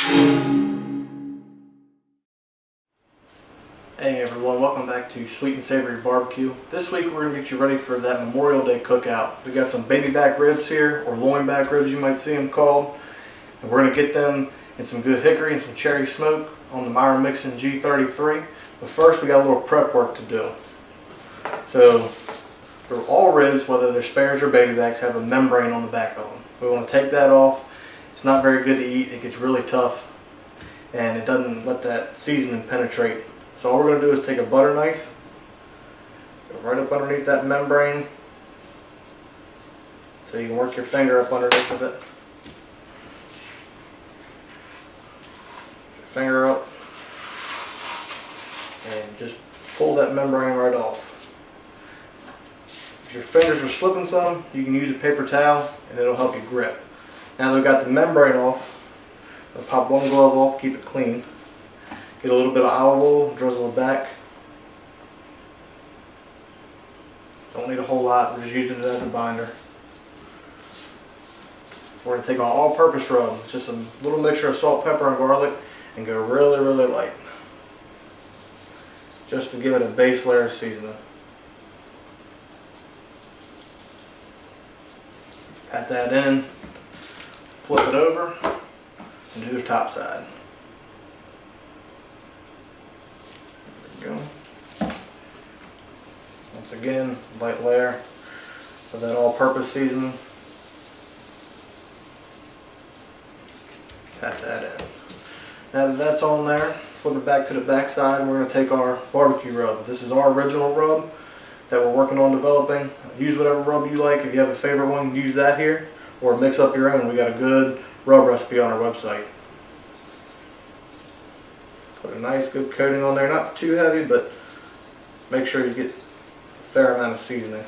Hey everyone, welcome back to Sweet and Savory Barbecue. This week we're going to get you ready for that Memorial Day cookout. We got some baby back ribs here, or loin back ribs you might see them called. And we're going to get them in some good hickory and some cherry smoke on the Myron Mixon G33. But first we got a little prep work to do. So for all ribs, whether they're spares or baby backs, have a membrane on the backbone. We want to take that off. It's not very good to eat. It gets really tough and it doesn't let that seasoning penetrate. So all we're going to do is take a butter knife, go right up underneath that membrane, so you can work your finger up underneath of it. Your finger up, and just pull that membrane right off. If your fingers are slipping some, you can use a paper towel and it'll help you grip. Now that we've got the membrane off, I'll pop one glove off, keep it clean. Get a little bit of olive oil, drizzle it back. Don't need a whole lot, we're just using it as a binder. We're going to take an all-purpose rub. It's just a little mixture of salt, pepper, and garlic, and go really, really light. Just to give it a base layer of seasoning. Pat that in, flip it over, and do the top side. Go. Once again, light layer of that all-purpose seasoning. Pat that in. Now that that's on there, flip it back to the back side and we're going to take our barbecue rub. This is our original rub that we're working on developing. Use whatever rub you like. If you have a favorite one, use that here, or mix up your own. We got a good rub recipe on our website. Put a nice good coating on there, not too heavy, but make sure you get a fair amount of seasoning.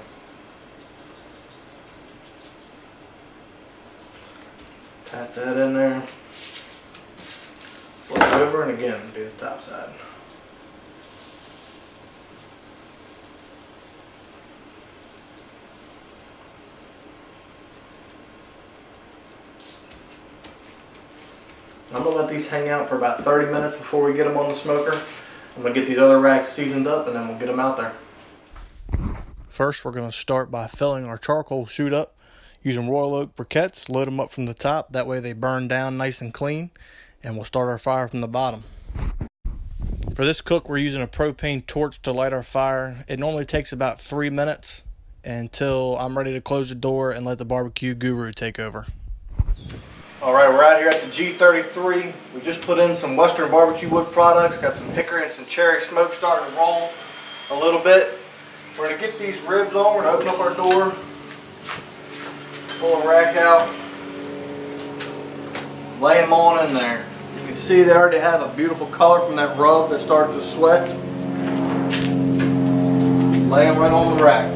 Pat that in there, flip it over, and again do the top side. I'm going to let these hang out for about 30 minutes before we get them on the smoker. I'm going to get these other racks seasoned up and then we'll get them out there. First we're going to start by filling our charcoal chute up using royal oak briquettes. Load them up from the top, that way they burn down nice and clean, and we'll start our fire from the bottom. For this cook we're using a propane torch to light our fire. It normally takes about 3 minutes until I'm ready to close the door and let the barbecue guru take over. Alright, we're out here at the G33. We just put in some Western barbecue wood products. Got some hickory and some cherry smoke starting to roll a little bit. We're going to get these ribs on. We're going to open up our door, pull a rack out, lay them on in there. You can see they already have a beautiful color from that rub that started to sweat. Lay them right on the rack.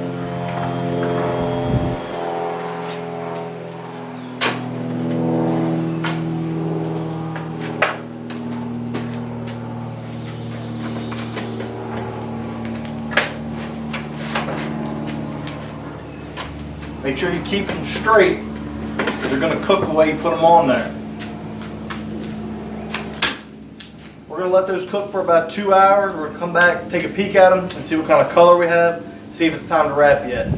Make sure you keep them straight, because they're going to cook the way you put them on there. We're going to let those cook for about 2 hours. We're going to come back, take a peek at them, and see what kind of color we have, see if it's time to wrap yet.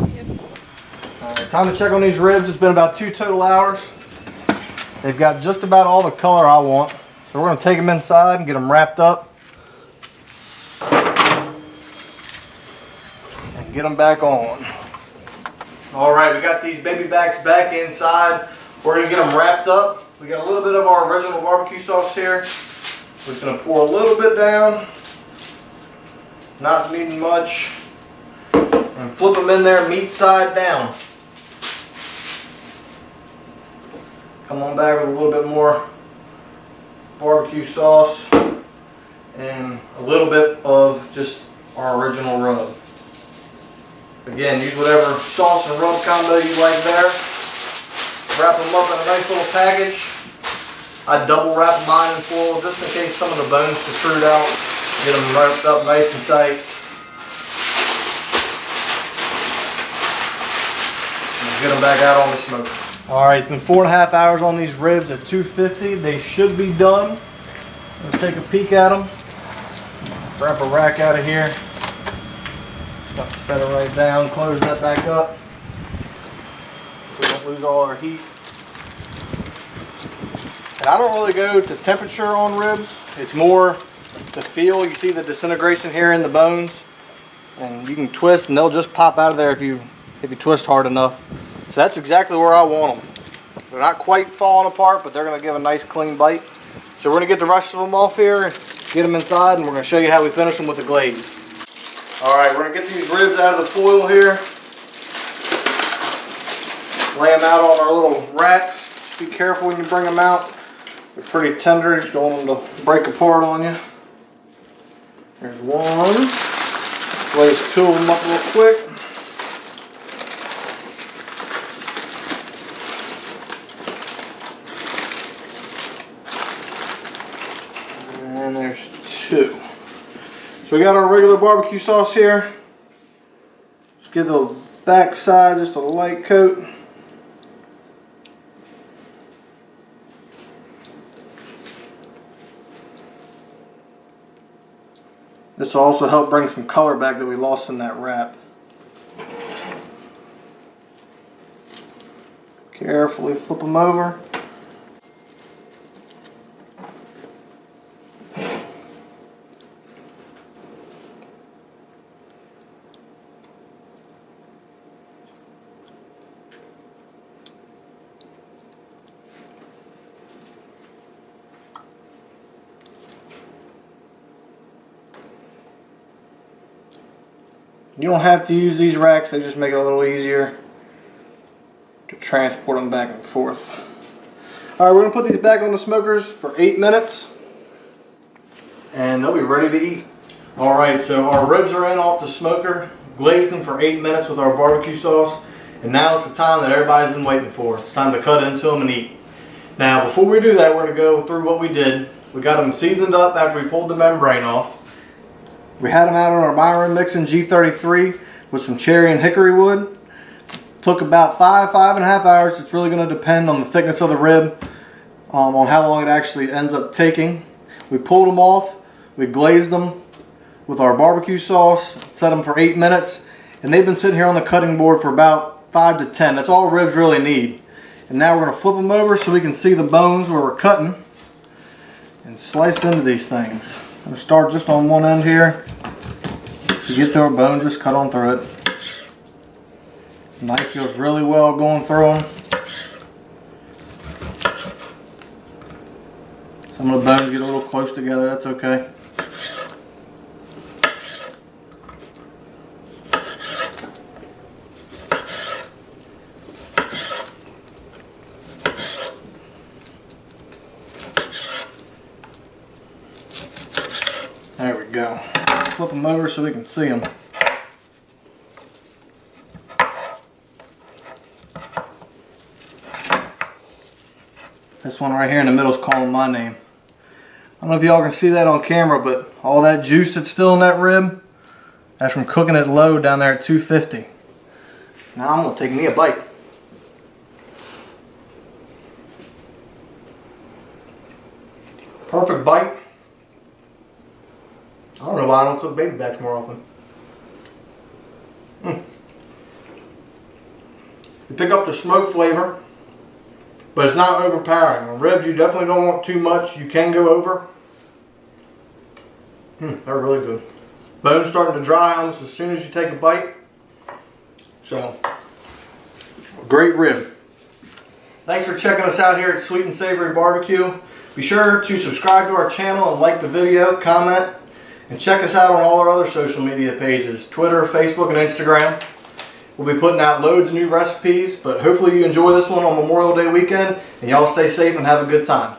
Alright, time to check on these ribs. It's been about 2 total hours. They've got just about all the color I want. So we're going to take them inside and get them wrapped up. And get them back on. Alright, we got these baby backs back inside. We're going to get them wrapped up. We got a little bit of our original barbecue sauce here. We're just going to pour a little bit down. Not needing much. And flip them in there meat side down. Come on back with a little bit more barbecue sauce. And a little bit of just our original rub. Again, use whatever sauce and rub combo you like there. Wrap them up in a nice little package. I double wrap mine in foil just in case some of the bones protrude out. Get them wrapped up nice and tight. And get them back out on the smoker. Alright, it's been 4.5 hours on these ribs at 250. They should be done. Let's take a peek at them. Wrap a rack out of here. Just set it right down, close that back up so we don't lose all our heat. And I don't really go to temperature on ribs. It's more the feel. You see the disintegration here in the bones, and you can twist and they'll just pop out of there if you twist hard enough. So that's exactly where I want them. They're not quite falling apart, but they're going to give a nice clean bite. So we're going to get the rest of them off here and get them inside, and we're going to show you how we finish them with the glaze. Alright, we're going to get these ribs out of the foil here. Lay them out on our little racks. Just be careful when you bring them out. They're pretty tender, just don't want them to break apart on you. There's one. Glaze two of them up real quick. And there's two. So we got our regular barbecue sauce here. Just give the back side just a light coat. This will also help bring some color back that we lost in that wrap. Carefully flip them over. You don't have to use these racks, they just make it a little easier to transport them back and forth. Alright, we're going to put these back on the smokers for 8 minutes and they'll be ready to eat. Alright, so our ribs are in off the smoker, glazed them for 8 minutes with our barbecue sauce, and now it's the time that everybody's been waiting for. It's time to cut into them and eat. Now before we do that, we're going to go through what we did. We got them seasoned up after we pulled the membrane off. We had them out on our Myron Mixon G33 with some cherry and hickory wood. Took about 5.5 hours. It's really going to depend on the thickness of the rib, on how long it actually ends up taking. We pulled them off. We glazed them with our barbecue sauce, set them for 8 minutes, and they've been sitting here on the cutting board for about 5 to 10. That's all ribs really need. And now we're going to flip them over so we can see the bones where we're cutting and slice into these things. I'm going to start just on one end here. If you get through a bone, just cut on through it. The knife feels really well going through them. Some of the bones get a little close together, that's okay. There we go. Flip them over so we can see them. This one right here in the middle is calling my name. I don't know if y'all can see that on camera, but all that juice that's still in that rib, that's from cooking it low down there at 250. Now I'm going to take me a bite. Perfect bite. I don't know why I don't cook baby backs more often. You pick up the smoke flavor, but it's not overpowering. On ribs, you definitely don't want too much. You can go over. They're really good. Bone's starting to dry almost as soon as you take a bite. So, great rib. Thanks for checking us out here at Sweet and Savory Barbecue. Be sure to subscribe to our channel and like the video, comment, and check us out on all our other social media pages, Twitter, Facebook, and Instagram. We'll be putting out loads of new recipes, but hopefully you enjoy this one on Memorial Day weekend, and y'all stay safe and have a good time.